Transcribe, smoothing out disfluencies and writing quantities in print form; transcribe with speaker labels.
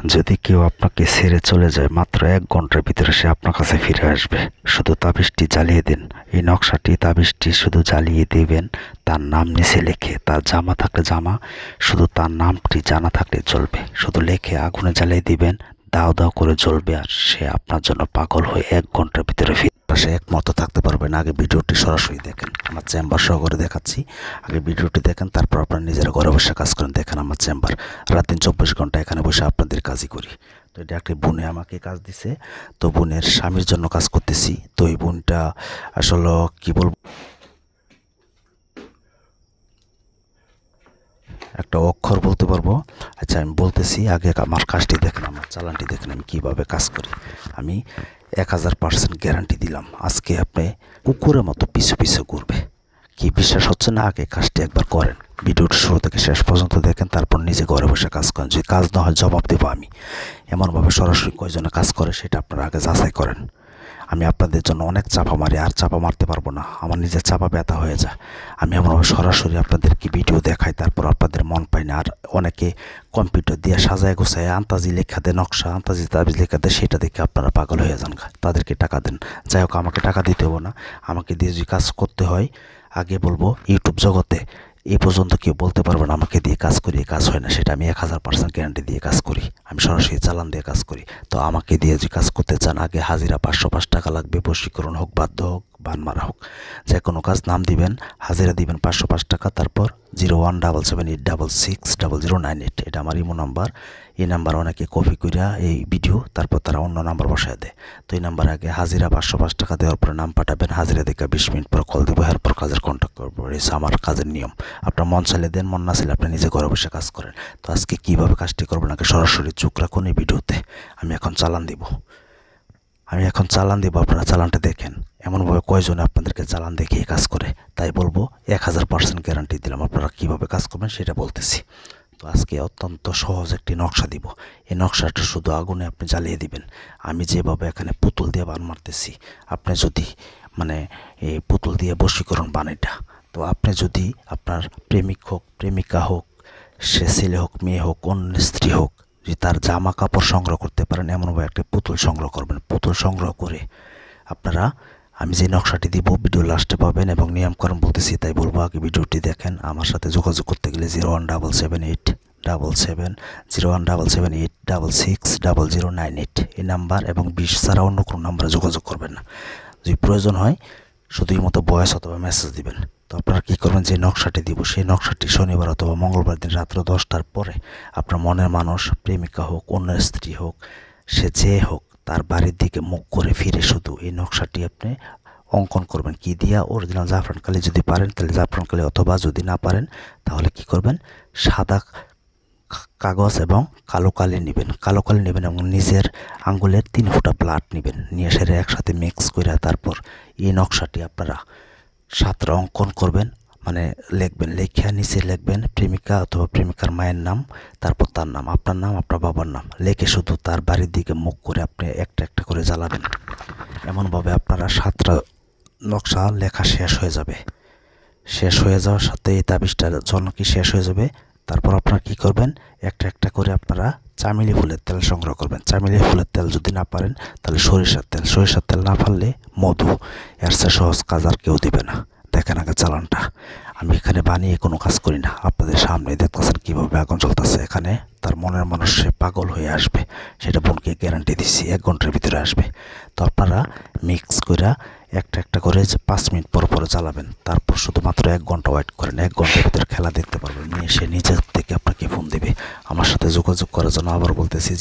Speaker 1: যদি কেউ আপনাকে ছেড়ে চলে যায় মাত্র 1 ঘন্টার ভিতরে সে আপনার কাছে ফিরে আসবে। শুধু তাবিজটি জ্বালিয়ে দিন। এই নকশাটি তাবিজটি শুধু জ্বালিয়ে দিবেন, তার নাম নিচে লেখে। তার জামা থাকলে জামা, শুধু তার নামটি জানা থাকলে চলবে। শুধু লেখে আগুনে জ্বালিয়ে দিবেন, দাও দাও করে জ্বলবে আর সে আপনার জন্য পাগল হয়ে 1 ঘন্টার ভিতরে ফিরে সে একমত থাকতে পারবেন। আগে ভিডিওটি সরাসরি দেখেন, আমার চেম্বার সহকারে দেখাচ্ছি। আগে ভিডিওটি দেখেন, তারপর আপনারা নিজেরা ঘরে বসে কাজ করেন। দেখেন আমার চেম্বার, রাত দিন 24 ঘন্টা এখানে বসে আপনাদের কাজই করি। তো এটা একটা বোনে আমাকে কাজ দিছে, তো বোনের স্বামীর জন্য কাজ করতেছি। তো এই বোনটা আসলে কি বলবো, একটা অক্ষর বলতে পারবো। আচ্ছা আমি বলতেছি, আগে আমার কাজটি দেখেন, আমার চালানটি দেখেন, আমি কীভাবে কাজ করি। আমি 1000% গ্যারান্টি দিলাম, আজকে আপনি কুকুরের মতো পিছু পিছু ঘুরবে। কি বিশ্বাস হচ্ছে না? আগে কাজটি একবার করেন, ভিডিওটি শুরু থেকে শেষ পর্যন্ত দেখেন, তারপর নিজে ঘরে বসে কাজ করেন। যদি কাজ না হয় জবাব দেবো আমি। এমনভাবে সরাসরি কয়জনে কাজ করে সেটা আপনারা আগে যাচাই করেন। আমি আপনাদের জন্য অনেক চাপা মারি, আর চাপা মারতে পারবো না, আমার নিজের চাপা ব্যথা হয়ে যায়। আমি এমনভাবে সরাসরি আপনাদেরকে ভিডিও দেখাই, তারপর আপনাদের মন পাই না। আর অনেকে কম্পিউটার দিয়ে সাজায় গোছায় আন্তাজি লেখা দেয়, নকশা আন্তাজি তাবিজ লেখা দেয়, সেটা দেখে আপনারা পাগল হয়ে যান। তাদেরকে টাকা দেন। যাই হোক, আমাকে টাকা দিতে হবে না। আমাকে দিয়ে যদি কাজ করতে হয়, আগে বলবো ইউটিউব জগতে এই পর্যন্ত কেউ বলতে পারবে না আমাকে দিয়ে কাজ করি, কাজ হয় না। সেটা আমি 1000% গ্যারান্টি দিয়ে কাজ করি। আমি সরাসরি চালান দিয়ে কাজ করি। তো আমাকে দিয়ে যদি কাজ করতে চান, আগে হাজিরা 505 টাকা লাগবে। বশীকরণ হোক, বাধ্য হোক, বান মারা হোক, যে কোনো কাজ নাম দিবেন, হাজিরা দিবেন 505 টাকা। তারপর 017786600988, এটা আমার ইমো নাম্বার। এই নাম্বার অনেকে কপি করিয়া এই ভিডিও তারপর তারা অন্য নাম্বার বসায় দেয়। তো এই নাম্বার আগে হাজিরা 505 টাকা দেওয়ার পরে নাম পাঠাবেন। হাজিরা দেখে 20 মিনিট পর কল দেবো, এরপর কাজের কন্ট্যাক্ট করবো। এই আমার কাজের নিয়ম। আপনার মন চাইলে দেন, মন না চাইলে আপনি নিজে ঘরে বসে কাজ করেন। তো আজকে কীভাবে কাজটি করবেন আগে সরাসরি চোখ রাখুন এই ভিডিওতে। আমি এখন চালান দিব, আপনারা চালানটা দেখেন। এমনভাবে কয়জনে আপনাদেরকে চালান দেখিয়ে কাজ করে, তাই বলবো 1000% গ্যারান্টি দিলাম। আপনারা কীভাবে কাজ করবেন সেটা বলতেছি। তো আজকে অত্যন্ত সহজ একটি নকশা দিব। এই নকশাটা শুধু আগুনে আপনি জ্বালিয়ে দিবেন। আমি যেভাবে এখানে পুতুল দিয়ে বান মারতেছি, আপনি যদি এই পুতুল দিয়ে বশীকরণ বানাইটা, তো আপনি যদি আপনার প্রেমিক হোক, প্রেমিকা হোক, সে ছেলে হোক, মেয়ে হোক, অন্য স্ত্রী হোক, যদি তার জামা কাপড় সংগ্রহ করতে পারেন, এমনভাবে একটা পুতুল সংগ্রহ করবেন। পুতুল সংগ্রহ করে আপনারা, আমি যে নকশাটি দিব ভিডিও লাস্টে পাবেন, এবং নিয়মকরণ বলতেছি তাই বলবো, আগে ভিডিওটি দেখেন। আমার সাথে যোগাযোগ করতে গেলে 01778778660098 এই নাম্বার, এবং 20 ছাড়া অন্য কোনো নাম্বারে যোগাযোগ করবেন না। যদি প্রয়োজন হয় শুধুই মতো ভয়েস অথবা মেসেজ দিবেন। তো আপনারা কী করবেন, যে নকশাটি দিব সেই নকশাটি শনিবার অথবা মঙ্গলবার দিন রাত্র 10টার পরে আপনার মনের মানুষ, প্রেমিকা হোক, অন্য স্ত্রী হোক, সে যে হোক, তার বাড়ির দিকে মুখ করে ফিরে শুধু এই নকশাটি আপনি অঙ্কন করবেন। কি দিয়া? অরিজিনাল জাফরান কালি যদি পারেন তাহলে জাফরান কালি, অথবা যদি না পারেন তাহলে কি করবেন, সাদা কাগজ এবং কালো কালি নেবেন। এবং নিজের আঙ্গুলের 3 ফোঁটা ব্লাড নেবেন, নিয়ে সেটা একসাথে মিক্স করে তারপর এই নকশাটি আপনারা 7টা অঙ্কন করবেন। লিখবেন, লেখা নিচে লিখবেন প্রেমিকা অথবা প্রেমিকার মায়ের নাম, তারপর তার নাম, আপনার নাম, আপনার বাবার নাম লিখে শুধু তার বাড়ির দিকে মুখ করে আপনি একটা একটা করে জ্বালাবেন। এমনভাবে আপনারা 7টা নকশা লেখা শেষ হয়ে যাবে। শেষ হয়ে যাওয়ার সাথে এই তাবিজটার জন্য কি শেষ হয়ে যাবে। তারপর আপনারা কি করবেন, একটা একটা করে আপনারা চামেলি ফুলের তেল সংগ্রহ করবেন। চামেলি ফুলের তেল যদি না পারেন তাহলে সরিষার তেল না পারলে মধু। এর চেয়ে সহজ কাজ আর কেউ দেবে না। দেখেন আগে চালানটা, আমি এখানে বানিয়ে কোনো কাজ করি না, আপনাদের সামনে দেখতেছেন কীভাবে আগুন চলতেছে। এখানে তার মনের মানুষ সে পাগল হয়ে আসবে, সেটা বোনকে গ্যারান্টি দিচ্ছি, 1 ঘন্টার ভিতরে আসবে। তো আপনারা মিক্স করে একটা একটা করে 5 মিনিট পর পর চালাবেন। তারপর শুধুমাত্র 1 ঘন্টা ওয়েট করেন। 1 ঘন্টার ভিতরে খেলা দেখতে পারবেন। সে নিজের থেকে আপনাকে ফোন দেবে। আমার সাথে যোগাযোগ করার জন্য আবার বলতেছি